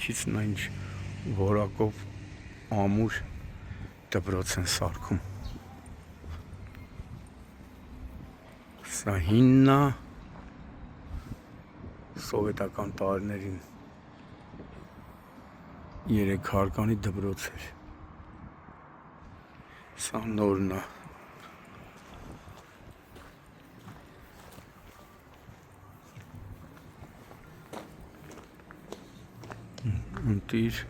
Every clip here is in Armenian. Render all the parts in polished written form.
ինչից նա ինչ որակով ամուր դպրոց են սարքում։ Սա հինն է, սովետական տարիներին 3 հարկանի դպրոց էր։ Սա նորն է։ Ընտիր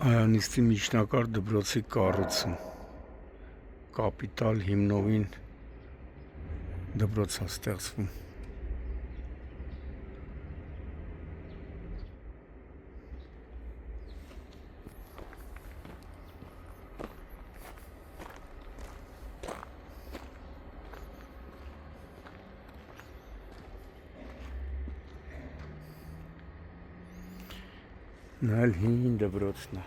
Հայանիստի միջնակարգ դպրոցի կառուցում, կապիտալ հիմնովին դպրոց է ստեղծվում։ Նա էլ հին դպրոցն է։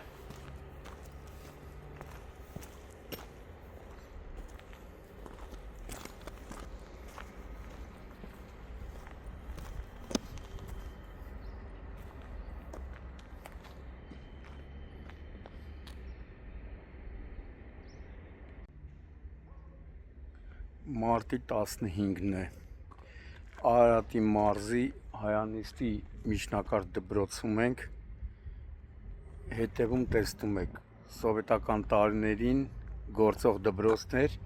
Մարտի 15-ն է, Արարատի մարզի Հայանիստի միջնակարգ դպրոցում ենք, հետևում տեսնում եք սովետական տարիներին գործող դպրոցներ։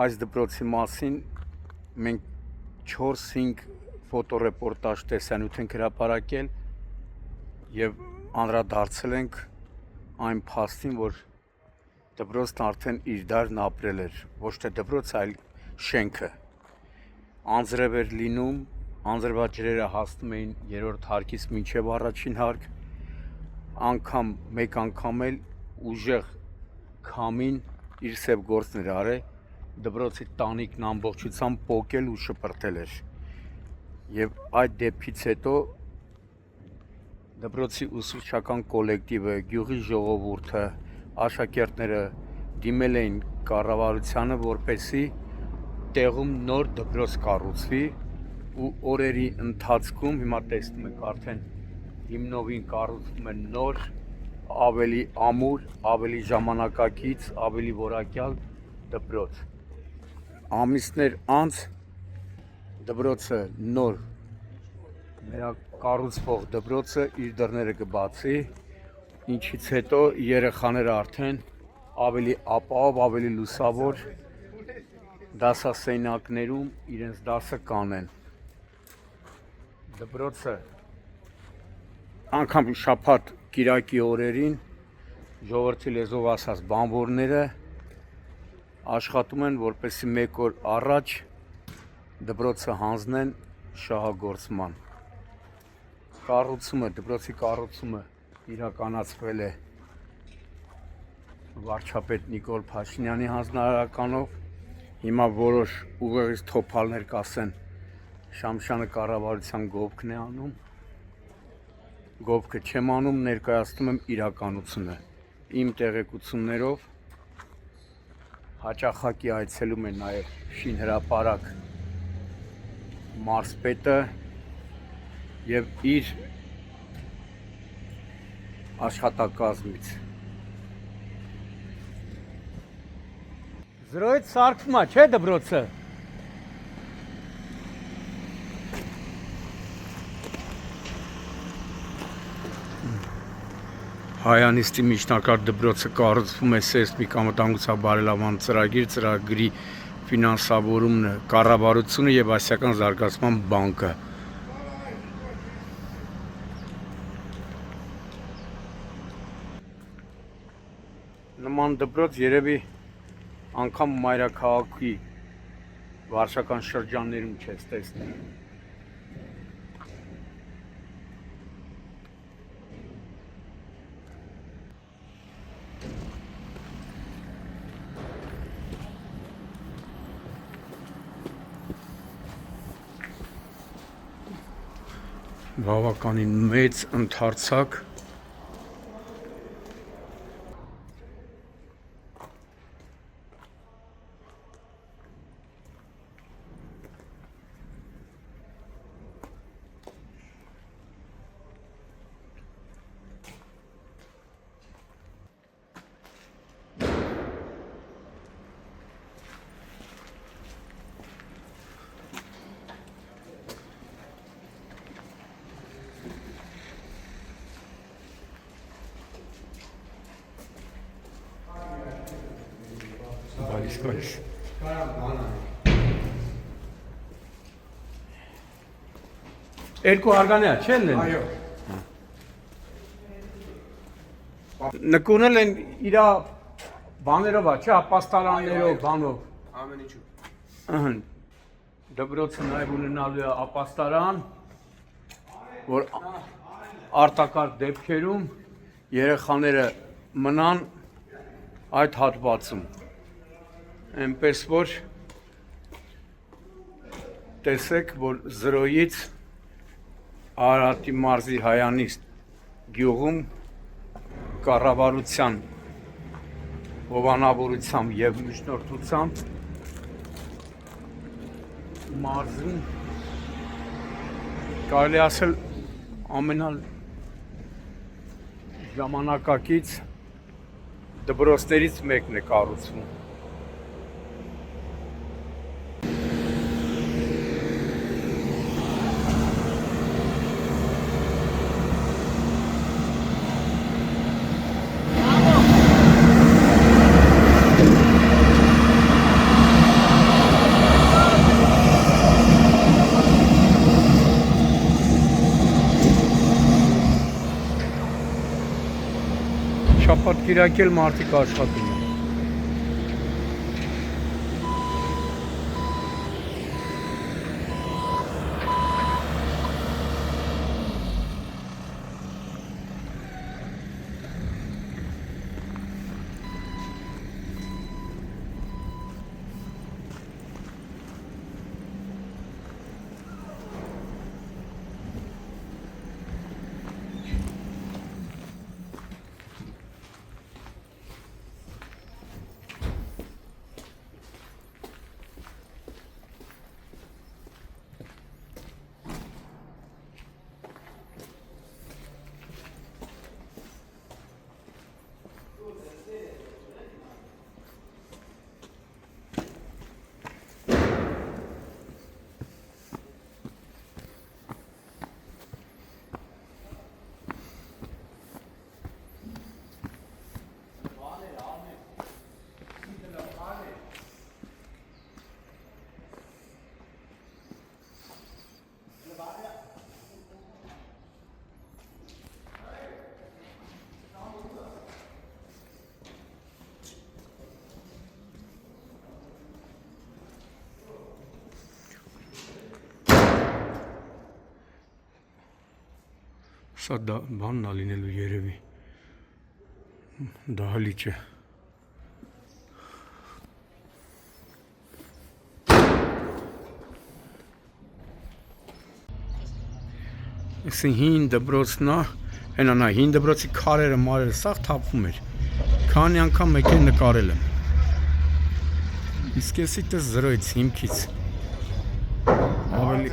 Այս դպրոցի մասին մենք 4-5 ֆոտոռեպորտաժ տեսանյութ ենք հրապարակել եւ անդրադարձել ենք այն փաստին, որ դպրոցն արդեն իր դարն ապրել էր, ոչ թե դպրոց, այլ շենքը։ Անձրև էր լինում, անձրևաջրերը հասնում էին 3-րդ հարկից մինչև առաջին հարկ, մեկ անգամ էլ ուժեղ քամին իր սև գործն էր արել, դպրոցի տանիքն ամբողջությամբ պոկել ու շպրտել էր։ Եվ այդ դեպքից հետո դպրոցի ուսուցչական կոլեկտիվը, գյուղի ժողովուրդը, աշակերտները դիմել էին կառավարությանը, որպեսզի տեղում նոր դպրոց կառուցվի, ու օրերի ընթացքում հիմա տեսնում եք արդեն հիմնովին կառուցվում է նոր, ավելի ամուր, ավելի ժամանակակից, ավելի որակյալ դպրոց։ Ամիսներ անց դպրոցը նոր կառուցվող դպրոցը իր դռները կբացի, ինչից հետո երեխաները արդեն ավելի ապահով, ավելի լուսավոր դասասենյակներում իրենց դասը կանեն։ Դպրոցը անգամ շաբաթ կիրակի օրերին ժողովրդի լեզվով ասած բանվորները աշխատում են, որպեսզի 1 օր առաջ դպրոցը հանձնեն շահագործման։ Դպրոցի կառուցումը իրականացվել է վարչապետ Նիկոլ Փաշինյանի հանձնարարականով։ Հիմա որոշ ուղեղից թոփալներ կասեն Շամշյանը կառավարության գովքն է անում։ Գովքը չեմ անում, ներկայացնում եմ իրականությունը։ Իմ տեղեկություններով հաճախակի այցելում է նաև շինհրապարակ մարզպետը եւ իր աշխատակազմից։ Զրոյից սարքվում է, չէ՞ դպրոցը։ Հայանիստի միջնակարգ դպրոցը կառուցվում է սեյսմիկ անվտանգության բարելավման ծրագրի ֆինանսավորումն, կառավարությունը եւ Ասիական զարգացման բանկը։ Նման դպրոց երևի անգամ մայրաքաղաքի վարշական շրջաններում չես տեսնել։ Բավականին մեծ ընդարձակ Բայց երկու արգանյա չեն են։ Այո։ Նկունել են իրա բաներով, չէ՞, ապաստարաններով, բանով։ Ամեն ինչու։ Ահա։ Դպրոցը նաև ունենալու է ապաստարան, որ արտակարգ դեպքերում երեխաները մնան այդ հատվածում։ Այնպես որ տեսեք, որ զրոյից Արարատի մարզի Հայանիստ գյուղում կառավարության հովանավորությամբ եւ միջնորդությամբ մարզում կարելի ասել ամենալ ժամանակակից դպրոցներից մեկն է կառուցվում։ Շաբաթ կիրակել մարդիկ աշխատում են։ Սա բանն ա լինելու երևի, դահլիճ է։ Եսի հին դպրոցն ա, հենա հին դպրոցի քարերը մարերը սաղ թափվում էր, քանի անգամ մեկ է նկարել եմ։ Իսկ եսի տես զրոյից հիմքից, Ավելի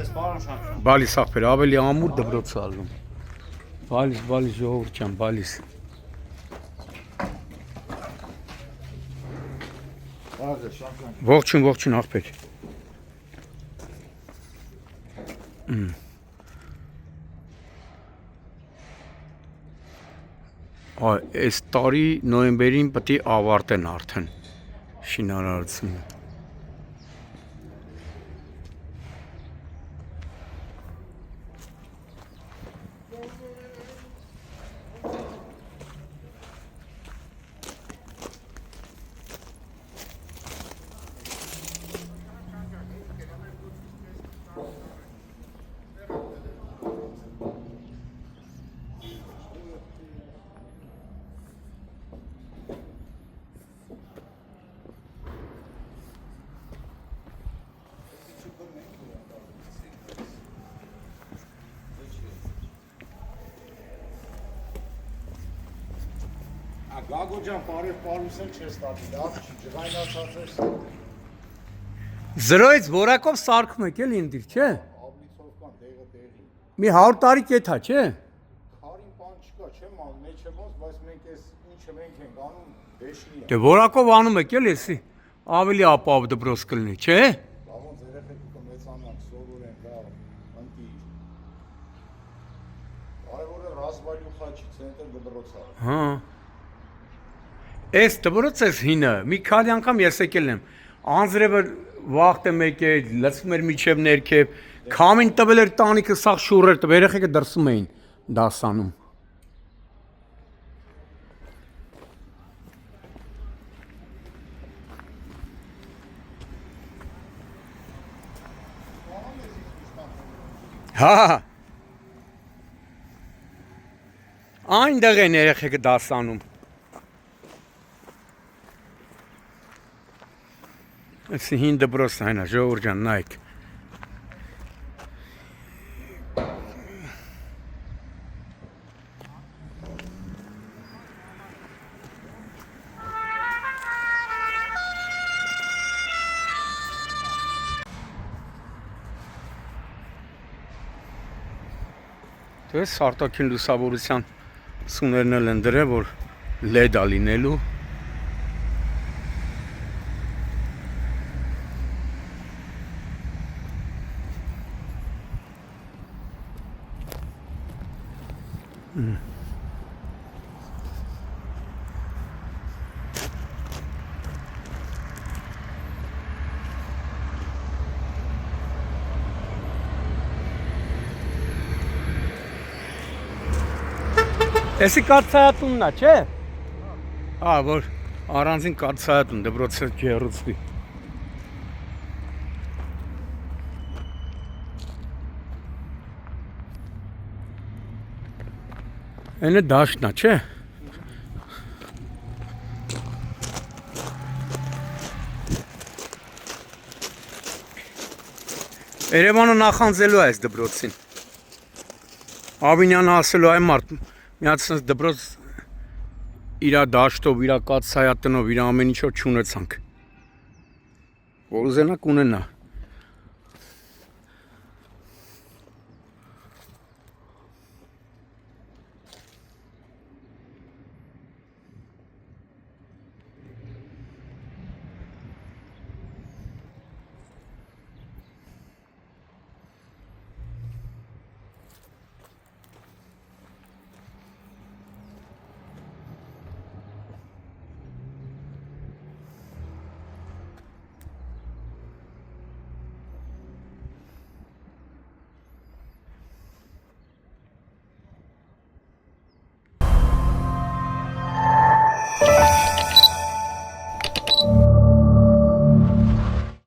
բալիս ախպեր, ավելի ամուր դպրոց ալնում։ Բալիս ժողովուրդ ջան, բալիս։ Ողջույն ախպեր։ Այս տարի նոյեմբերին պետք է ավարտեն արդեն շինարարությունը։ Գագո ջան, պարուսել չես տատի, լավ չի, ջղայնացած ես։ Զրոյից որակով սարքում եք էլ ինդիր, չէ։ Աբլիցով կան, տեղը տեղի։ Մի 100 տարի կեթա, չէ։ Քարին բան չկա, չեմ ան, մեջը ոնց, բայց մենք այս ինչը մենք ենք անում, դեշնի է։ Դե որակով անում եք էլ էսի, ավելի ապահով դպրոց կլինի, չէ։ Բա ոնց երեխեք կմեծանանք, սովորեն, լավ, ընտիր։ Կարևորը ռազմալյուխա չի, ցենտրը դպրոցա։ Հա։ Այս դպրոցը հինը, մի քանի անգամ ես եկել եմ, անձրևը վաղտը մեկ է, լցվում էր միջև ներքև, քամին տվել էր տանիքը սաղ շուռ էր տվել, երեխեքը դրսում էին դասանում։ Հա։ Այնտեղ են երեխեքը դասանում։ Այս հին դպրոցն այնա, ժողովուրդ ջան, նայեք։ Դες արտաքին լուսավորության սուներն էլ են դրել, որ LED-ա լինելու։ Էսի կաթսայատունն է, չէ։ Հա, որ առանձին կաթսայատուն դպրոցը ջերուցվի։ Այնը դաշտն է, չէ։ Երևանը նախանձելու է այս դպրոցին։ Ավինյանը ասելու այ մարդ միացնես դպրոց իրա դաշտով, իրա կաթսայատնով, իրա ամեն ինչով չունեցանք։ Որ ուզենակ ունենա։